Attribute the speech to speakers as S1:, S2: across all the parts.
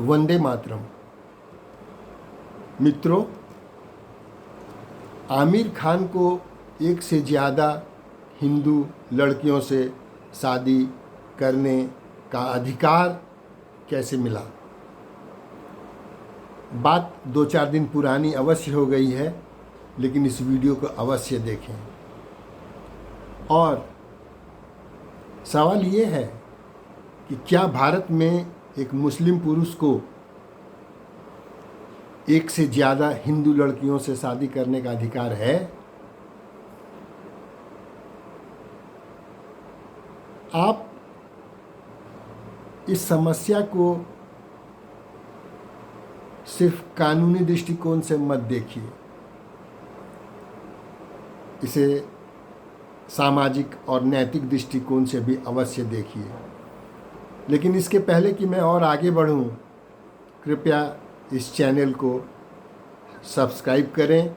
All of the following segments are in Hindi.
S1: वंदे मातरम। मित्रों, आमिर खान को एक से ज़्यादा हिंदू लड़कियों से शादी करने का अधिकार कैसे मिला? बात 2-4 दिन पुरानी अवश्य हो गई है, लेकिन इस वीडियो को अवश्य देखें। और सवाल ये है कि क्या भारत में एक मुस्लिम पुरुष को एक से ज़्यादा हिंदू लड़कियों से शादी करने का अधिकार है? आप इस समस्या को सिर्फ कानूनी दृष्टिकोण से मत देखिए, इसे सामाजिक और नैतिक दृष्टिकोण से भी अवश्य देखिए। लेकिन इसके पहले कि मैं और आगे बढ़ूं, कृपया इस चैनल को सब्सक्राइब करें,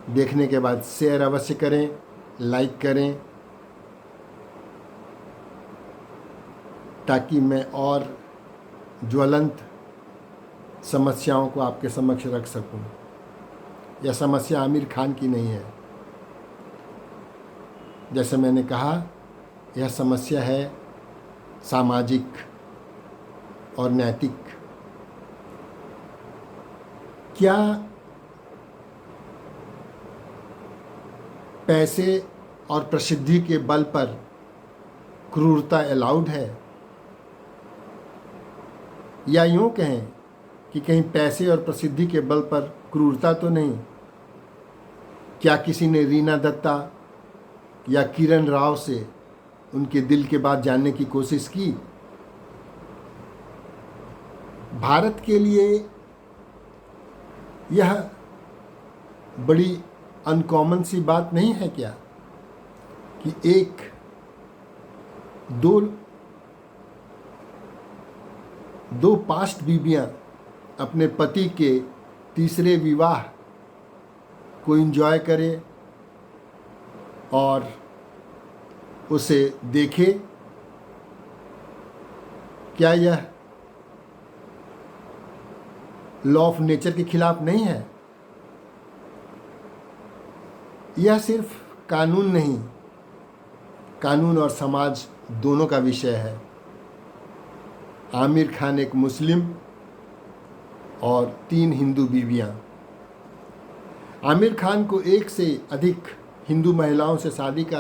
S1: देखने के बाद शेयर अवश्य करें, लाइक करें, ताकि मैं और ज्वलंत समस्याओं को आपके समक्ष रख सकूं। यह समस्या आमिर खान की नहीं है, जैसे मैंने कहा, यह समस्या है सामाजिक और नैतिक। क्या पैसे और प्रसिद्धि के बल पर क्रूरता अलाउड है? या यूँ कहें कि कहीं पैसे और प्रसिद्धि के बल पर क्रूरता तो नहीं? क्या किसी ने रीना दत्ता या किरण राव से उनके दिल की बात जानने की कोशिश की? भारत के लिए यह बड़ी अनकॉमन सी बात नहीं है क्या कि दो पास्ट बीबियां अपने पति के तीसरे विवाह को एंजॉय करे और उसे देखे? क्या यह लॉ ऑफ नेचर के खिलाफ नहीं है? यह सिर्फ कानून नहीं, कानून और समाज दोनों का विषय है। आमिर खान एक मुस्लिम और 3 हिंदू बीवियां। आमिर खान को एक से अधिक हिंदू महिलाओं से शादी का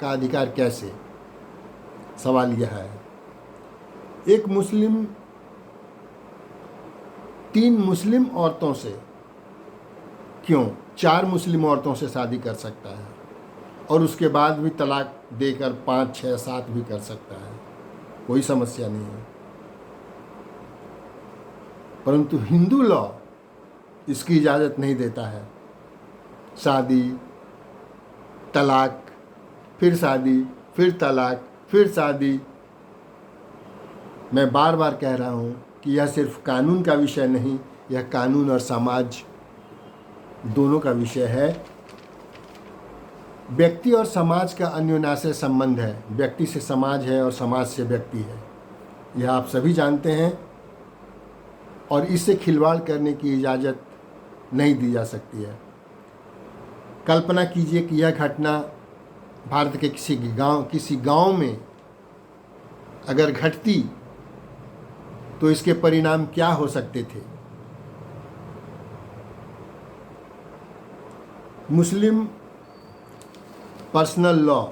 S1: अधिकार कैसे? सवाल यह है। एक मुस्लिम 3 मुस्लिम औरतों से क्यों 4 मुस्लिम औरतों से शादी कर सकता है और उसके बाद भी तलाक देकर 5, 6, 7 भी कर सकता है, कोई समस्या नहीं है। परंतु हिंदू लॉ इसकी इजाज़त नहीं देता है। शादी, तलाक, फिर शादी, फिर तलाक, फिर शादी। मैं बार बार कह रहा हूँ कि यह सिर्फ कानून का विषय नहीं, यह कानून और समाज दोनों का विषय है। व्यक्ति और समाज का अन्योन्याश्रय संबंध है। व्यक्ति से समाज है और समाज से व्यक्ति है, यह आप सभी जानते हैं, और इससे खिलवाड़ करने की इजाज़त नहीं दी जा सकती है। कल्पना कीजिए कि यह घटना भारत के किसी गांव में अगर घटती तो इसके परिणाम क्या हो सकते थे? मुस्लिम पर्सनल लॉ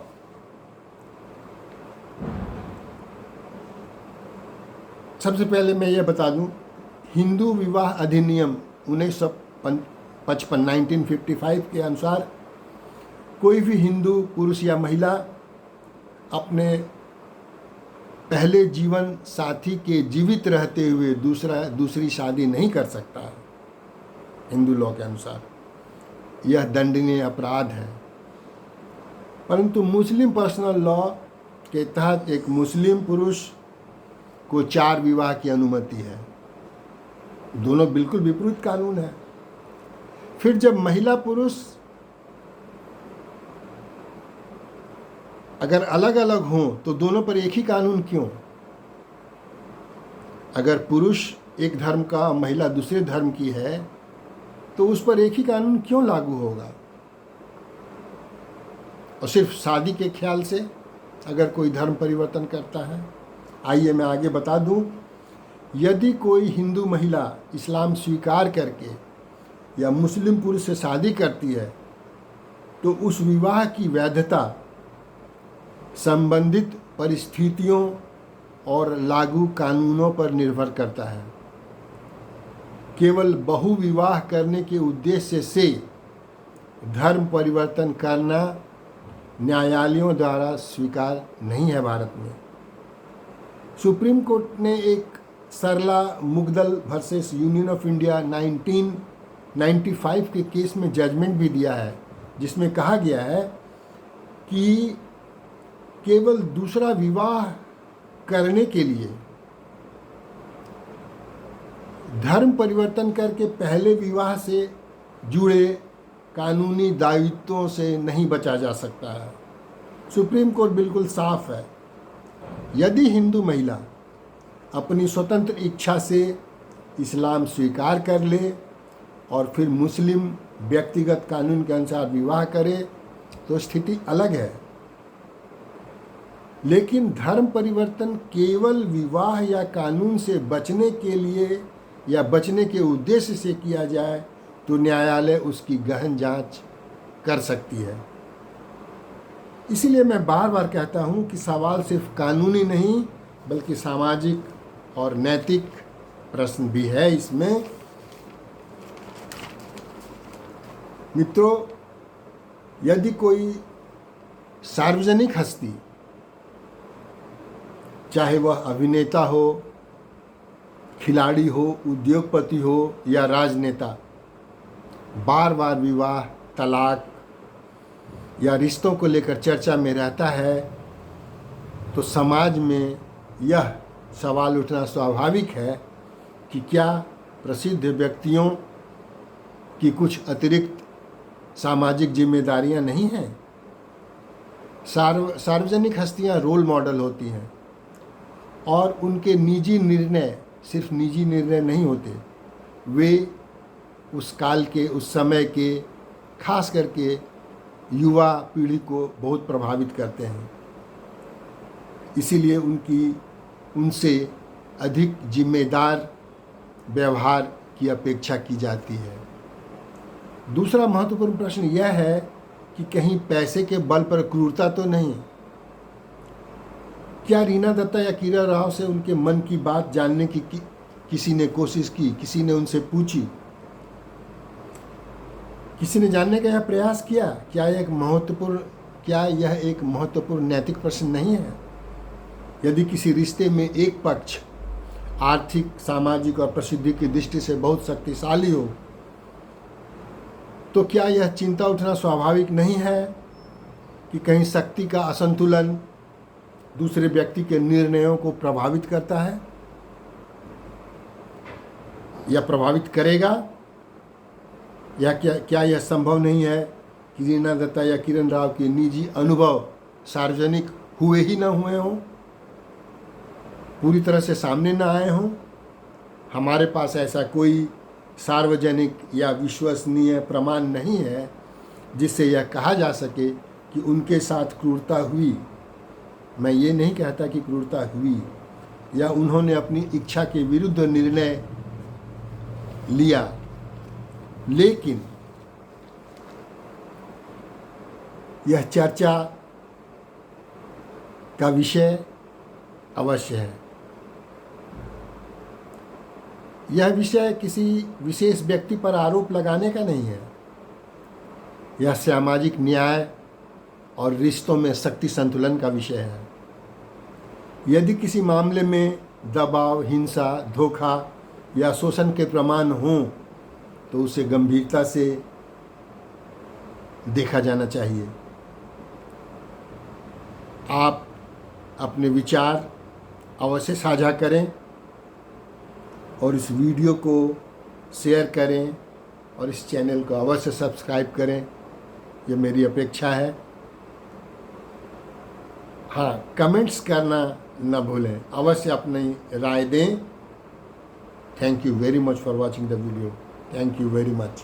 S1: सबसे पहले मैं यह बता दूं, हिंदू विवाह अधिनियम 1955 के अनुसार कोई भी हिंदू पुरुष या महिला अपने पहले जीवन साथी के जीवित रहते हुए दूसरी शादी नहीं कर सकता। हिंदू लॉ के अनुसार यह दंडनीय अपराध है। परंतु मुस्लिम पर्सनल लॉ के तहत एक मुस्लिम पुरुष को 4 विवाह की अनुमति है। दोनों बिल्कुल विपरीत कानून है। फिर जब महिला पुरुष अगर अलग अलग हों तो दोनों पर एक ही कानून क्यों? अगर पुरुष एक धर्म का, महिला दूसरे धर्म की है, तो उस पर एक ही कानून क्यों लागू होगा? और सिर्फ शादी के ख्याल से अगर कोई धर्म परिवर्तन करता है। आइए मैं आगे बता दूं, यदि कोई हिंदू महिला इस्लाम स्वीकार करके या मुस्लिम पुरुष से शादी करती है, तो उस विवाह की वैधता संबंधित परिस्थितियों और लागू कानूनों पर निर्भर करता है। केवल बहुविवाह करने के उद्देश्य से धर्म परिवर्तन करना न्यायालयों द्वारा स्वीकार नहीं है भारत में। सुप्रीम कोर्ट ने एक सरला Mugdal versus union of India 1995 के केस में जजमेंट भी दिया है, जिसमें कहा गया है कि केवल दूसरा विवाह करने के लिए धर्म परिवर्तन करके पहले विवाह से जुड़े कानूनी दायित्वों से नहीं बचा जा सकता है। सुप्रीम कोर्ट बिल्कुल साफ है। यदि हिंदू महिला अपनी स्वतंत्र इच्छा से इस्लाम स्वीकार कर ले और फिर मुस्लिम व्यक्तिगत कानून के अनुसार विवाह करे, तो स्थिति अलग है। लेकिन धर्म परिवर्तन केवल विवाह या कानून से बचने के लिए या बचने के उद्देश्य से किया जाए, तो न्यायालय उसकी गहन जांच कर सकती है। इसीलिए मैं बार बार कहता हूं कि सवाल सिर्फ कानूनी नहीं, बल्कि सामाजिक और नैतिक प्रश्न भी है इसमें। मित्रों, यदि कोई सार्वजनिक हस्ती, चाहे वह अभिनेता हो, खिलाड़ी हो, उद्योगपति हो या राजनेता, बार बार विवाह, तलाक या रिश्तों को लेकर चर्चा में रहता है, तो समाज में यह सवाल उठना स्वाभाविक है कि क्या प्रसिद्ध व्यक्तियों की कुछ अतिरिक्त सामाजिक जिम्मेदारियां नहीं हैं? सार्वजनिक हस्तियां रोल मॉडल होती हैं और उनके निजी निर्णय सिर्फ निजी निर्णय नहीं होते, वे उस काल के, उस समय के, खास करके युवा पीढ़ी को बहुत प्रभावित करते हैं। इसीलिए उनसे अधिक जिम्मेदार व्यवहार की अपेक्षा की जाती है। दूसरा महत्वपूर्ण प्रश्न यह है कि कहीं पैसे के बल पर क्रूरता तो नहीं? क्या रीना दत्ता या किरण राव से उनके मन की बात जानने की किसी ने कोशिश की? किसी ने उनसे पूछी? किसी ने जानने का यह प्रयास किया? क्या यह एक महत्वपूर्ण नैतिक प्रश्न नहीं है? यदि किसी रिश्ते में एक पक्ष आर्थिक, सामाजिक और प्रसिद्धि की दृष्टि से बहुत शक्तिशाली हो, तो क्या यह चिंता उठना स्वाभाविक नहीं है कि कहीं शक्ति का असंतुलन दूसरे व्यक्ति के निर्णयों को प्रभावित करता है या प्रभावित करेगा? या क्या यह संभव नहीं है कि रीना दत्ता या किरण राव के निजी अनुभव सार्वजनिक हुए ही ना हुए हों, पूरी तरह से सामने ना आए हों? हमारे पास ऐसा कोई सार्वजनिक या विश्वसनीय प्रमाण नहीं है जिससे यह कहा जा सके कि उनके साथ क्रूरता हुई। मैं ये नहीं कहता कि क्रूरता हुई या उन्होंने अपनी इच्छा के विरुद्ध निर्णय लिया, लेकिन यह चर्चा का विषय अवश्य है। यह विषय किसी विशेष व्यक्ति पर आरोप लगाने का नहीं है। यह सामाजिक न्याय और रिश्तों में शक्ति संतुलन का विषय है। यदि किसी मामले में दबाव, हिंसा, धोखा या शोषण के प्रमाण हों, तो उसे गंभीरता से देखा जाना चाहिए। आप अपने विचार अवश्य साझा करें और इस वीडियो को शेयर करें और इस चैनल को अवश्य सब्सक्राइब करें, ये मेरी अपेक्षा है। हाँ, कमेंट्स करना न भूलें, अवश्य अपनी राय दें Thank you very much for watching the video. Thank you very much.